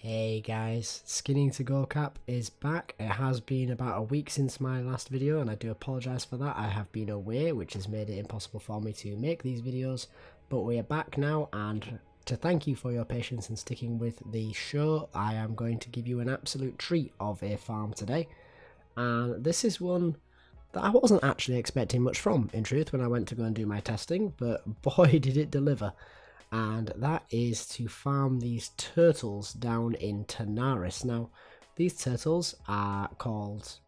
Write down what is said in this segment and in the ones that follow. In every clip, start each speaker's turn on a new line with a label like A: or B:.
A: Hey guys, Skinning to Go Cap is back. It has been about a week since my last video and I do apologise for that. I have been away, which has made it impossible for me to make these videos, but we are back now, and to thank you for your patience and sticking with the show, I am going to give you an absolute treat of a farm today. And this is one that I wasn't actually expecting much from, in truth, when I went to go and do my testing, but boy did it deliver. And that is to farm these turtles down in Tanaris. Now, these turtles are called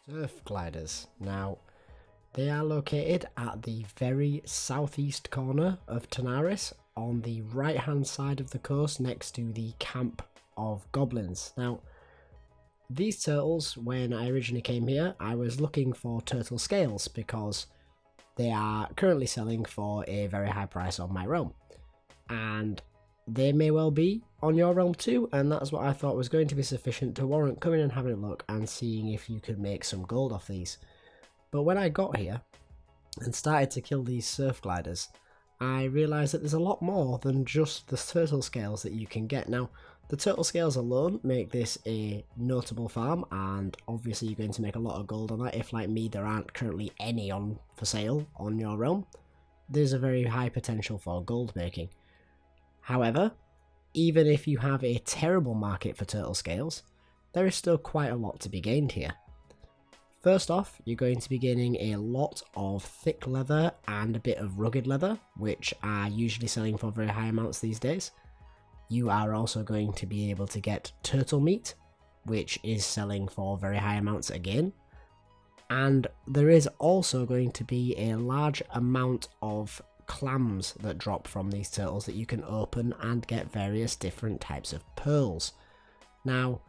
A: surf gliders. Now, they are located at the very southeast corner of Tanaris, on the right hand side of the coast next to the camp of goblins. Now, these turtles, when I originally came here, I was looking for turtle scales because they are currently selling for a very high price on my realm. And they may well be on your realm too, and that's what I thought was going to be sufficient to warrant coming and having a look and seeing if you could make some gold off these. But when I got here and started to kill these surf gliders, I realised that there's a lot more than just the turtle scales that you can get. Now, the turtle scales alone make this a notable farm, and obviously you're going to make a lot of gold on that if, like me, there aren't currently any on for sale on your realm. There's a very high potential for gold making. However, even if you have a terrible market for turtle scales, there is still quite a lot to be gained here. First off, you're going to be gaining a lot of thick leather and a bit of rugged leather, which are usually selling for very high amounts these days. You are also going to be able to get turtle meat, which is selling for very high amounts again. And there is also going to be a large amount of clams that drop from these turtles that you can open and get various different types of pearls. Now,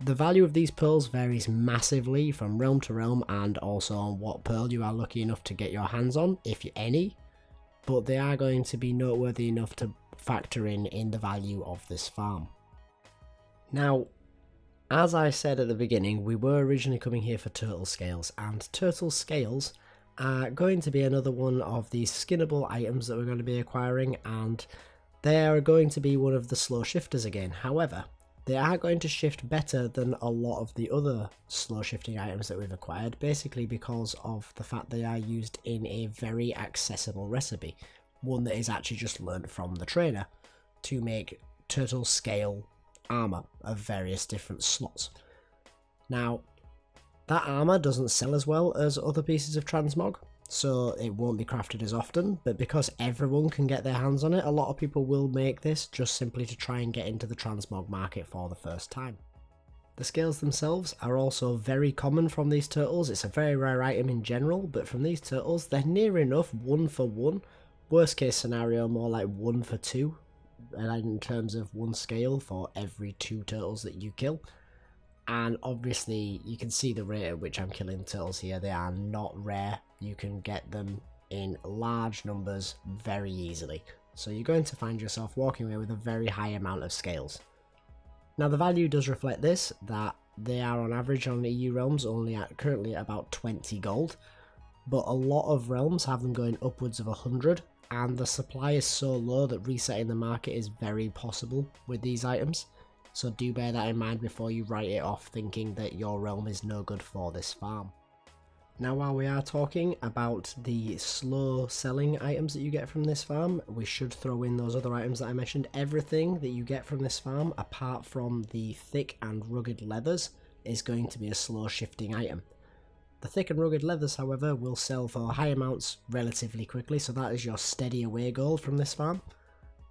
A: the value of these pearls varies massively from realm to realm, and also on what pearl you are lucky enough to get your hands on, if any, but they are going to be noteworthy enough to factor in the value of this farm. Now, as I said at the beginning, we were originally coming here for turtle scales, and turtle scales are going to be another one of these skinnable items that we're going to be acquiring, and they are going to be one of the slow shifters again. However, they are going to shift better than a lot of the other slow shifting items that we've acquired, basically because of the fact they are used in a very accessible recipe, one that is actually just learnt from the trainer, to make turtle scale armor of various different slots. Now, that armor doesn't sell as well as other pieces of transmog, so it won't be crafted as often, but because everyone can get their hands on it, a lot of people will make this just simply to try and get into the transmog market for the first time. The scales themselves are also very common from these turtles. It's a very rare item in general, but from these turtles they're near enough 1 for 1. Worst case scenario, more like 1 for 2, and in terms of 1 scale for every 2 turtles that you kill. And obviously you can see the rate at which I'm killing turtles here. They are not rare. You can get them in large numbers very easily. So you're going to find yourself walking away with a very high amount of scales. Now, the value does reflect this, that they are on average on EU realms only at currently about 20 gold. But a lot of realms have them going upwards of 100. And the supply is so low that resetting the market is very possible with these items. So do bear that in mind before you write it off thinking that your realm is no good for this farm. Now, while we are talking about the slow selling items that you get from this farm, we should throw in those other items that I mentioned. Everything that you get from this farm, apart from the thick and rugged leathers, is going to be a slow shifting item. The thick and rugged leathers, however, will sell for high amounts relatively quickly, so that is your steady away gold from this farm.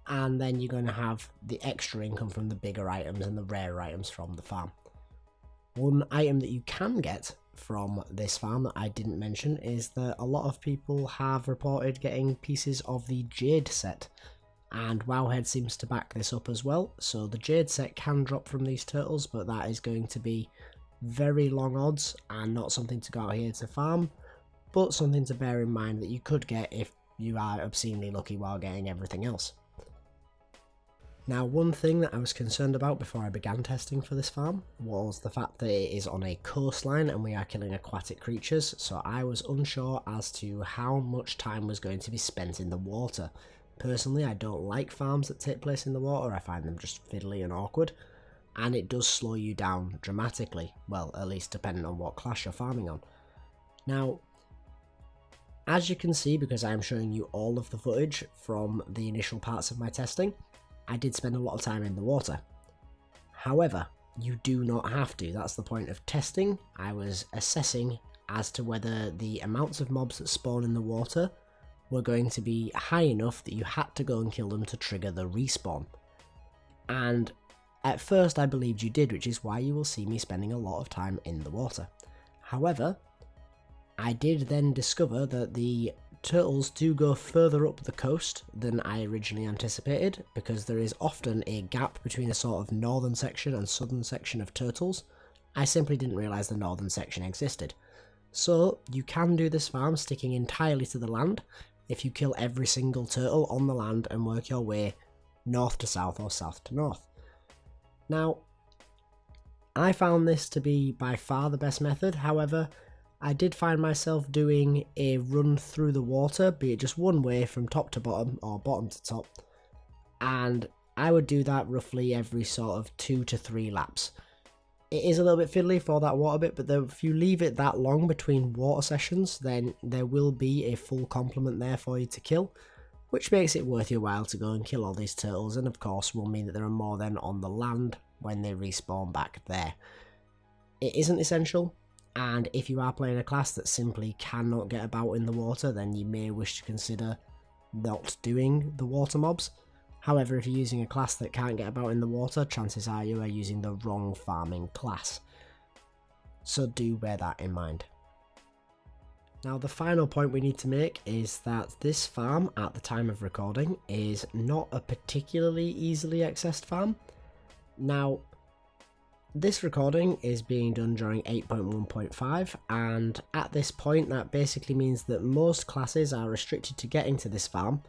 A: And then you're going to have the extra income from the bigger items and the rarer items from the farm. One item that you can get from this farm that I didn't mention is that a lot of people have reported getting pieces of the Jade set, and Wowhead seems to back this up as well. So the Jade set can drop from these turtles, but that is going to be very long odds and not something to go out here to farm, but something to bear in mind that you could get if you are obscenely lucky while getting everything else. Now, one thing that I was concerned about before I began testing for this farm was the fact that it is on a coastline and we are killing aquatic creatures, so I was unsure as to how much time was going to be spent in the water. Personally, I don't like farms that take place in the water. I find them just fiddly and awkward. and it does slow you down dramatically. Well, at least depending on what class you're farming on. Now, as you can see, because I am showing you all of the footage from the initial parts of my testing, I did spend a lot of time in the water. However, you do not have to. That's the point of testing. I was assessing as to whether the amounts of mobs that spawn in the water were going to be high enough that you had to go and kill them to trigger the respawn. And at first I believed you did, which is why you will see me spending a lot of time in the water. However, I did then discover that the turtles do go further up the coast than I originally anticipated, because there is often a gap between a sort of northern section and southern section of turtles. I simply didn't realise the northern section existed. So you can do this farm sticking entirely to the land if you kill every single turtle on the land and work your way north to south or south to north. Now, I found this to be by far the best method. However, I did find myself doing a run through the water, be it just one way from top to bottom or bottom to top, and I would do that roughly every sort of 2 to 3 laps. It is a little bit fiddly for that water bit, but if you leave it that long between water sessions, then there will be a full complement there for you to kill, which makes it worth your while to go and kill all these turtles, and of course will mean that there are more then on the land when they respawn back there. It isn't essential, and if you are playing a class that simply cannot get about in the water, then you may wish to consider not doing the water mobs. However, if you're using a class that can't get about in the water, chances are you are using the wrong farming class. So do bear that in mind. Now, the final point we need to make is that this farm, at the time of recording, is not a particularly easily accessed farm. Now, this recording is being done during 8.1.5, and at this point that basically means that most classes are restricted to getting to this farm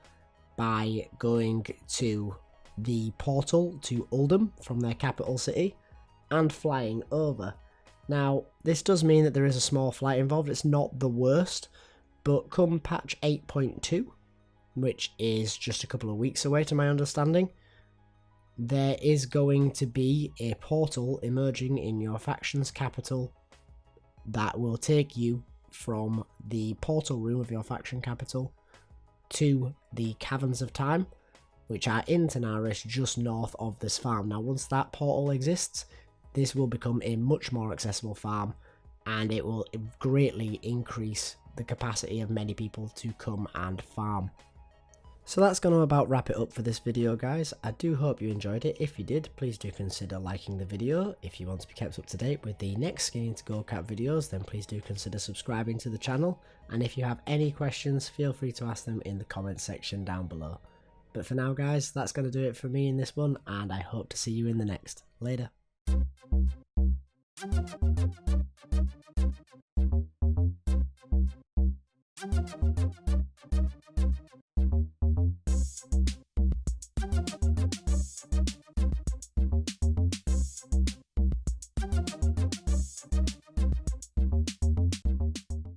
A: by going to the portal to Uldum from their capital city and flying over. Now, this does mean that there is a small flight involved. It's not the worst, but come patch 8.2, which is just a couple of weeks away to my understanding, there is going to be a portal emerging in your faction's capital that will take you from the portal room of your faction capital to the Caverns of Time, which are in Tanaris just north of this farm. Now, once that portal exists, this will become a much more accessible farm, and it will greatly increase the capacity of many people to come and farm. So that's going to about wrap it up for this video, guys. I do hope you enjoyed it. If you did, please do consider liking the video. If you want to be kept up to date with the next Skinny to Gold Cap videos, then please do consider subscribing to the channel. And if you have any questions, feel free to ask them in the comments section down below. But for now, guys, that's going to do it for me in this one, and I hope to see you in the next. Later.